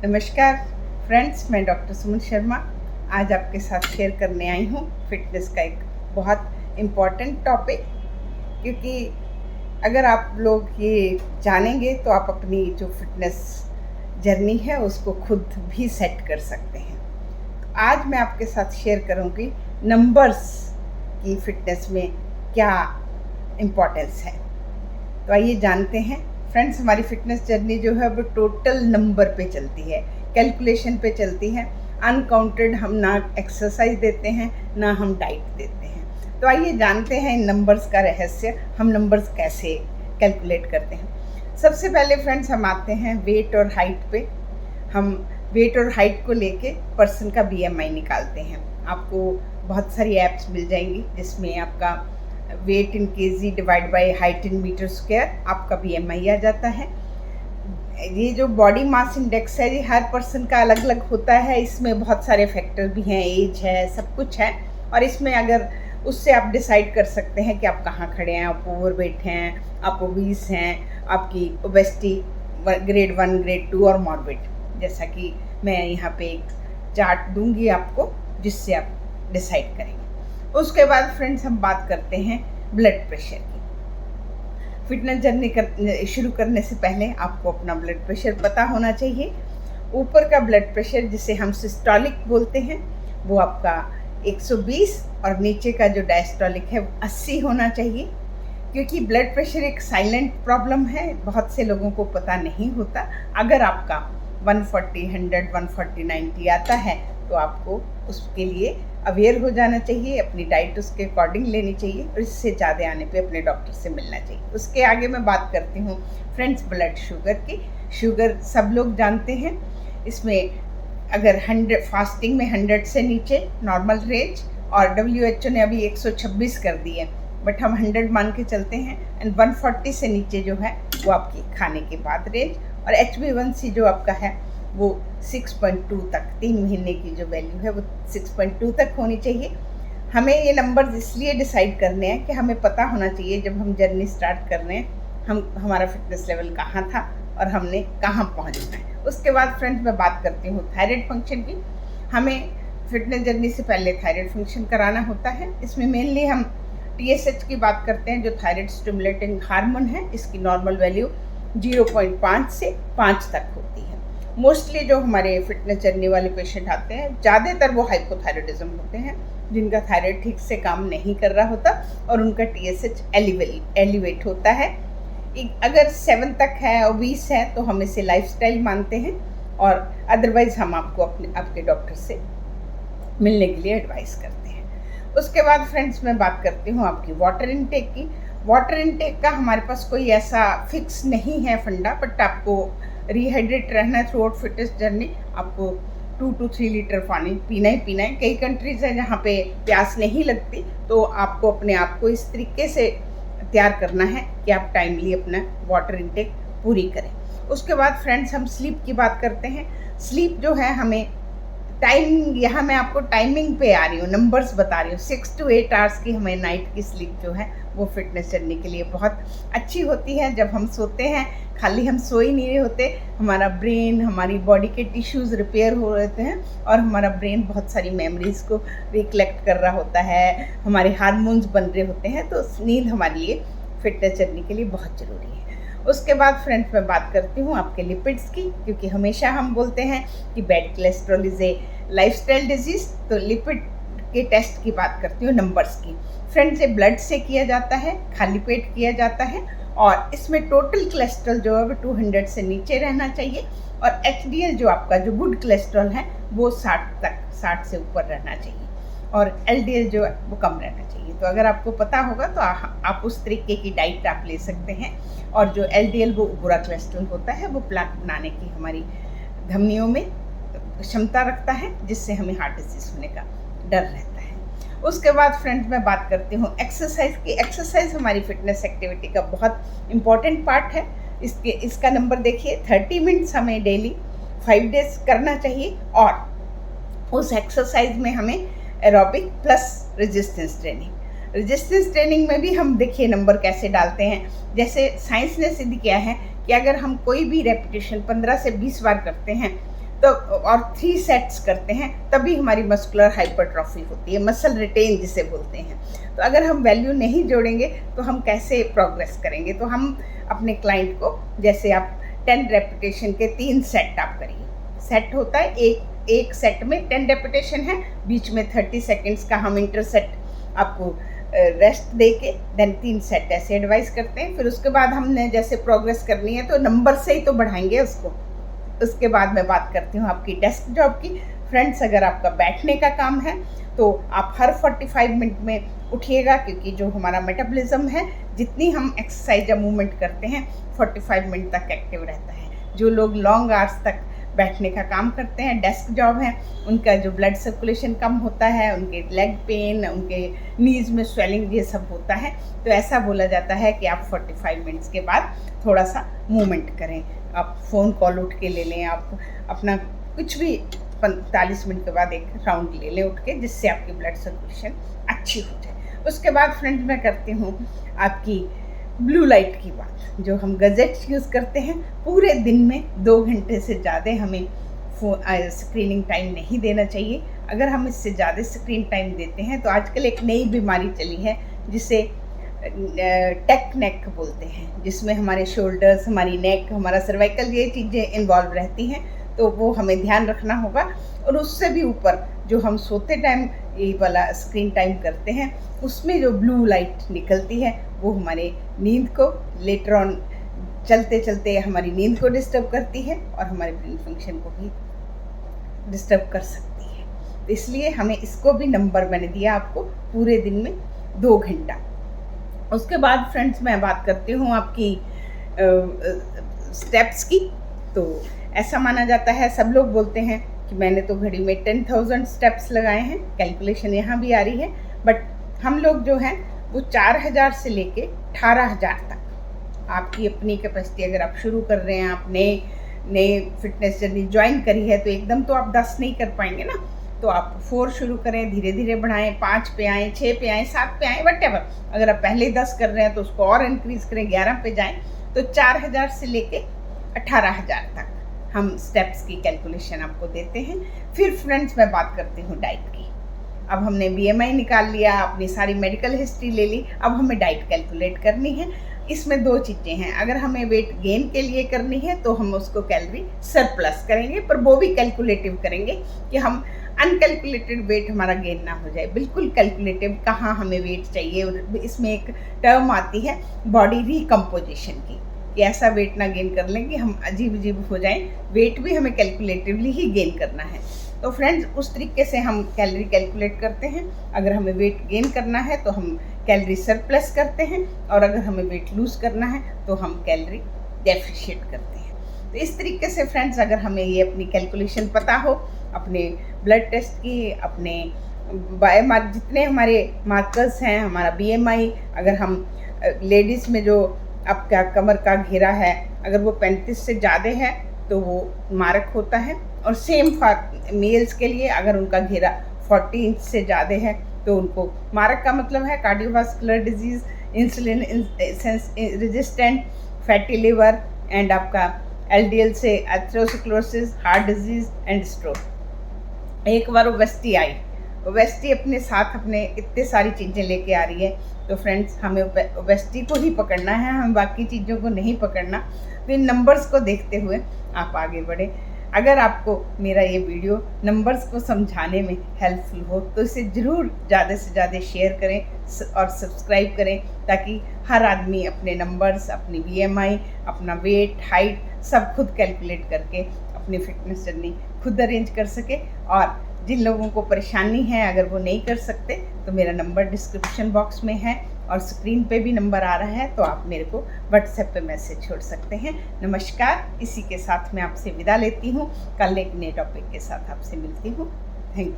नमस्कार फ्रेंड्स, मैं डॉक्टर सुमन शर्मा आज आपके साथ शेयर करने आई हूँ फिटनेस का एक बहुत इम्पॉर्टेंट टॉपिक। क्योंकि अगर आप लोग ये जानेंगे तो आप अपनी जो फिटनेस जर्नी है उसको खुद भी सेट कर सकते हैं। तो आज मैं आपके साथ शेयर करूँगी नंबर्स की फिटनेस में क्या इम्पोर्टेंस है। तो आइए जानते हैं फ्रेंड्स। हमारी फिटनेस जर्नी जो है वो टोटल नंबर पे चलती है, कैलकुलेशन पे चलती है। अनकाउंटेड हम ना एक्सरसाइज देते हैं ना हम डाइट देते हैं। तो आइए जानते हैं इन नंबर्स का रहस्य, हम नंबर्स कैसे कैलकुलेट करते हैं। सबसे पहले फ्रेंड्स हम आते हैं वेट और हाइट पे। हम वेट और हाइट को लेके पर्सन का BMI निकालते हैं। आपको बहुत सारी ऐप्स मिल जाएंगी जिसमें आपका weight in KG divide by height in metre square आपका BMI आ जाता है। ये जो बॉडी मास इंडेक्स है ये हर पर्सन का अलग अलग होता है। इसमें बहुत सारे फैक्टर भी हैं, एज है, सब कुछ है। और इसमें अगर उससे आप डिसाइड कर सकते हैं कि आप कहाँ खड़े हैं, आप ओवरवेट हैं, आप ओबीस हैं, आपकी ओबेसिटी ग्रेड 1, ग्रेड 2 और मॉर्बिड। जैसा कि मैं यहाँ पे एक चार्ट दूंगी आपको जिससे आप डिसाइड करेंगे। उसके बाद फ्रेंड्स हम बात करते हैं ब्लड प्रेशर की। फिटनेस जर्नी शुरू करने से पहले आपको अपना ब्लड प्रेशर पता होना चाहिए। ऊपर का ब्लड प्रेशर जिसे हम सिस्टोलिक बोलते हैं वो आपका 120 और नीचे का जो डायस्टोलिक है वो 80 होना चाहिए। क्योंकि ब्लड प्रेशर एक साइलेंट प्रॉब्लम है, बहुत से लोगों को पता नहीं होता। अगर आपका 140, 100, 140, 90 आता है तो आपको उसके लिए अवेयर हो जाना चाहिए, अपनी डाइट उसके अकॉर्डिंग लेनी चाहिए और इससे ज़्यादा आने पे अपने डॉक्टर से मिलना चाहिए। उसके आगे मैं बात करती हूँ फ्रेंड्स ब्लड शुगर की। शुगर सब लोग जानते हैं। इसमें अगर 100 फास्टिंग में 100 से नीचे नॉर्मल रेंज, और WHO ने अभी 126 कर दी है, बट हम 100 मान के चलते हैं। एंड 140 से नीचे जो है वो आपकी खाने के बाद रेंज, और HbA1c जो आपका है वो 6.2 तक, 3 महीने की जो वैल्यू है वो 6.2 तक होनी चाहिए। हमें ये नंबर इसलिए डिसाइड करने हैं कि हमें पता होना चाहिए जब हम जर्नी स्टार्ट कर रहे हैं हमारा फिटनेस लेवल कहाँ था और हमने कहाँ पहुँचना है। उसके बाद फ्रेंड्स मैं बात करती हूँ थायराइड फंक्शन की। हमें फिटनेस जर्नी से पहले थायराइड फंक्शन कराना होता है। इसमें मेनली हम TSH की बात करते हैं जो थायराइड स्टिमुलेटिंग हार्मोन है। इसकी नॉर्मल वैल्यू 0.5 से 5 तक होती है। मोस्टली जो हमारे फिटनेस जर्नी वाले पेशेंट आते हैं ज़्यादातर वो हाइपोथायराइडिज्म होते हैं, जिनका थायराइड ठीक से काम नहीं कर रहा होता और उनका TSH एलिवेट होता है। अगर 7 तक है, ओबीस है, तो हम इसे लाइफस्टाइल मानते हैं, और अदरवाइज हम आपको आपके डॉक्टर से मिलने के लिए एडवाइस करते हैं। उसके बाद फ्रेंड्स मैं बात करती हूँ आपकी वाटर इनटेक की। वाटर इनटेक का हमारे पास कोई ऐसा फिक्स नहीं है फंडा, बट आपको रिहाइड्रेट रहना है थ्रू आउट फिटनेस जर्नी। आपको 2 to 3 लीटर पानी पीना ही पीना है। कई कंट्रीज़ हैं जहाँ पे प्यास नहीं लगती, तो आपको अपने आप को इस तरीके से तैयार करना है कि आप टाइमली अपना वाटर इनटेक पूरी करें। उसके बाद फ्रेंड्स हम स्लीप की बात करते हैं। स्लीप जो है हमें टाइम, यहाँ मैं आपको टाइमिंग पे आ रही हूँ, नंबर्स बता रही हूँ। 6 to 8 आवर्स की हमें नाइट की स्लीप जो है वो फिटनेस जर्नी के लिए बहुत अच्छी होती है। जब हम सोते हैं खाली हम सो ही नहीं रहे होते, हमारा ब्रेन, हमारी बॉडी के टिश्यूज़ रिपेयर हो रहते हैं और हमारा ब्रेन बहुत सारी मेमोरीज़ को रिकलेक्ट कर रहा होता है, हमारे हार्मोन्स बन रहे होते हैं। तो नींद हमारे लिए फिटनेस जर्नी के लिए बहुत ज़रूरी है। उसके बाद फ्रेंड्स मैं बात करती हूँ आपके लिपिड्स की, क्योंकि हमेशा हम बोलते हैं कि bad cholesterol is a lifestyle disease. तो लिपिड के टेस्ट की बात करती हूँ नंबर्स की। फ्रेंड्स ये ब्लड से किया जाता है, खाली पेट किया जाता है, और इसमें टोटल कोलेस्ट्रॉल जो है वो 200 से नीचे रहना चाहिए, और HDL जो आपका जो गुड कोलेस्ट्रॉल है वो 60 से ऊपर रहना चाहिए, और LDL जो है वो कम रहना चाहिए। तो अगर आपको पता होगा तो आप उस तरीके की डाइट आप ले सकते हैं। और जो LDL वो बुरा कोलेस्ट्रॉल होता है, वो प्लाक बनाने की हमारी धमनियों में क्षमता रखता है, जिससे हमें हार्ट डिजीज होने का डर रहता है। उसके बाद फ्रेंड्स मैं बात करती हूँ एक्सरसाइज की। एक्सरसाइज हमारी फिटनेस एक्टिविटी का बहुत इम्पॉर्टेंट पार्ट है। इसका नंबर देखिए, 30 मिनट्स हमें डेली 5 डेज करना चाहिए, और उस एक्सरसाइज में हमें एरोबिक प्लस रेजिस्टेंस ट्रेनिंग में भी हम देखिए नंबर कैसे डालते हैं। जैसे साइंस ने सिद्ध किया है कि अगर हम कोई भी रेपिटेशन 15 से 20 बार करते हैं तो और 3 सेट्स करते हैं, तभी हमारी मस्कुलर हाइपरट्रॉफी होती है, मसल रिटेन जिसे बोलते हैं। तो अगर हम वैल्यू नहीं जोड़ेंगे तो हम कैसे प्रोग्रेस करेंगे? तो हम अपने क्लाइंट को, जैसे आप 10 रेपिटेशन के 3 सेट आप करिए। सेट होता है एक सेट में 10 रेपिटेशन है, बीच में 30 सेकेंड्स का हम इंटरसेट आपको रेस्ट दे के देन 3 सेट ऐसे एडवाइस करते हैं। फिर उसके बाद हमने जैसे प्रोग्रेस करनी है तो नंबर से ही तो बढ़ाएंगे उसको। उसके बाद मैं बात करती हूँ आपकी डेस्क जॉब की। फ्रेंड्स, अगर आपका बैठने का काम है तो आप हर 45 मिनट में उठिएगा, क्योंकि जो हमारा मेटाबॉलिज्म है, जितनी हम एक्सरसाइज या मूवमेंट करते हैं 45 मिनट तक एक्टिव रहता है। जो लोग लॉन्ग आवर्स तक बैठने का काम करते हैं, डेस्क जॉब है, उनका जो ब्लड सर्कुलेशन कम होता है, उनके लेग पेन, उनके नीज में स्वेलिंग, ये सब होता है। तो ऐसा बोला जाता है कि आप 45 मिनट्स के बाद थोड़ा सा मूवमेंट करें। आप फ़ोन कॉल उठ के ले लें, आप अपना कुछ भी 45 मिनट के बाद एक राउंड ले लें उठ के, जिससे आपकी ब्लड सर्कुलेशन अच्छी हो जाए। उसके बाद फ्रेंड्स मैं करती हूँ आपकी ब्लू लाइट की बात। जो हम गजेट्स यूज़ करते हैं, पूरे दिन में 2 घंटे से ज़्यादा हमें स्क्रीनिंग टाइम नहीं देना चाहिए। अगर हम इससे ज़्यादा स्क्रीन टाइम देते हैं तो आजकल एक नई बीमारी चली है जिसे टेक नेक बोलते हैं, जिसमें हमारे शोल्डर्स, हमारी नेक, हमारा सर्वाइकल, ये चीज़ें इन्वॉल्व रहती हैं। तो वो हमें ध्यान रखना होगा। और उससे भी ऊपर जो हम सोते टाइम ये वाला स्क्रीन टाइम करते हैं, उसमें जो ब्लू लाइट निकलती है वो हमारे नींद को लेटर ऑन चलते चलते हमारी नींद को डिस्टर्ब करती है और हमारे ब्रेन फंक्शन को भी डिस्टर्ब कर सकती है। तो इसलिए हमें इसको भी नंबर मैंने दिया आपको, पूरे दिन में 2 घंटा। उसके बाद फ्रेंड्स मैं बात करती हूँ आपकी स्टेप्स की। तो ऐसा माना जाता है, सब लोग बोलते हैं कि मैंने तो घड़ी में 10,000 स्टेप्स लगाए हैं, कैलकुलेशन यहाँ भी आ रही है, बट हम लोग जो हैं वो 4,000 से लेके 18,000 तक, आपकी अपनी कैपेसिटी। अगर आप शुरू कर रहे हैं, आप नए फिटनेस जर्नी ज्वाइन करी है, तो एकदम तो आप 10 नहीं कर पाएंगे ना। तो आप 4 शुरू करें, धीरे धीरे बढ़ाएं, 5 पे आएँ, 6 पे आएँ, 7 पे आएँ, वटेवर। अगर आप पहले 10 कर रहे हैं तो उसको और इंक्रीज़ करें, 11 पे जाएं। तो 4,000 से लेके 18,000 तक हम स्टेप्स की कैलकुलेशन आपको देते हैं। फिर फ्रेंड्स मैं बात करती हूँ डाइट की। अब हमने BMI निकाल लिया, अपनी सारी मेडिकल हिस्ट्री ले ली, अब हमें डाइट कैलकुलेट करनी है। इसमें 2 चीज़ें हैं। अगर हमें वेट गेन के लिए करनी है तो हम उसको कैलोरी सरप्लस करेंगे, पर वो भी कैलकुलेटिव करेंगे कि हम अनकैलकुलेटेड वेट हमारा गेन ना हो जाए। बिल्कुल कैलकुलेटिव कहाँ हमें वेट चाहिए। और इसमें एक टर्म आती है बॉडी रिकम्पोजिशन की, कि ऐसा वेट ना गेन कर लें कि हम अजीब अजीब हो जाएं। वेट भी हमें कैलकुलेटिवली ही गेन करना है। तो फ्रेंड्स, उस तरीके से हम कैलोरी कैलकुलेट करते हैं। अगर हमें वेट गेन करना है तो हम कैलोरी सरप्लस करते हैं, और अगर हमें वेट लूज़ करना है तो हम कैलोरी डेफिशिएट करते हैं। तो इस तरीके से फ्रेंड्स, अगर हमें ये अपनी कैलकुलेशन पता हो, अपने ब्लड टेस्ट की, अपने बायोमार्क, जितने हमारे मार्कर्स हैं, हमारा BMI, अगर हम लेडीज़ में जो आपका कमर का घेरा है, अगर वो 35 से ज़्यादा है तो वो मारक होता है। और सेम फॉर मेल्स के लिए, अगर उनका घेरा 40 इंच से ज़्यादा है तो उनको मारक का मतलब है cardiovascular disease, insulin resistant, fatty liver, and आपका LDL से atherosclerosis, heart disease and stroke. एक बार ओबेसिटी आई, ओबेसिटी अपने साथ अपने इतने सारी चीज़ें लेके आ रही है। तो फ्रेंड्स, हमें ओबेसिटी को ही पकड़ना है, हमें बाकी चीज़ों को नहीं पकड़ना। तो इन नंबर्स को देखते हुए आप आगे बढ़ें। अगर आपको मेरा ये वीडियो नंबर्स को समझाने में हेल्पफुल हो तो इसे ज़रूर ज़्यादा से ज़्यादा शेयर करें और सब्सक्राइब करें, ताकि हर आदमी अपने नंबर्स, अपनी BMI, अपना वेट, हाइट सब खुद कैलकुलेट करके अपनी फिटनेस जर्नी खुद अरेंज कर सके। और जिन लोगों को परेशानी है, अगर वो नहीं कर सकते, तो मेरा नंबर डिस्क्रिप्शन बॉक्स में है और स्क्रीन पे भी नंबर आ रहा है, तो आप मेरे को व्हाट्सएप पे मैसेज छोड़ सकते हैं। नमस्कार। इसी के साथ मैं आपसे विदा लेती हूँ। कल एक नए टॉपिक के साथ आपसे मिलती हूँ। Thank you.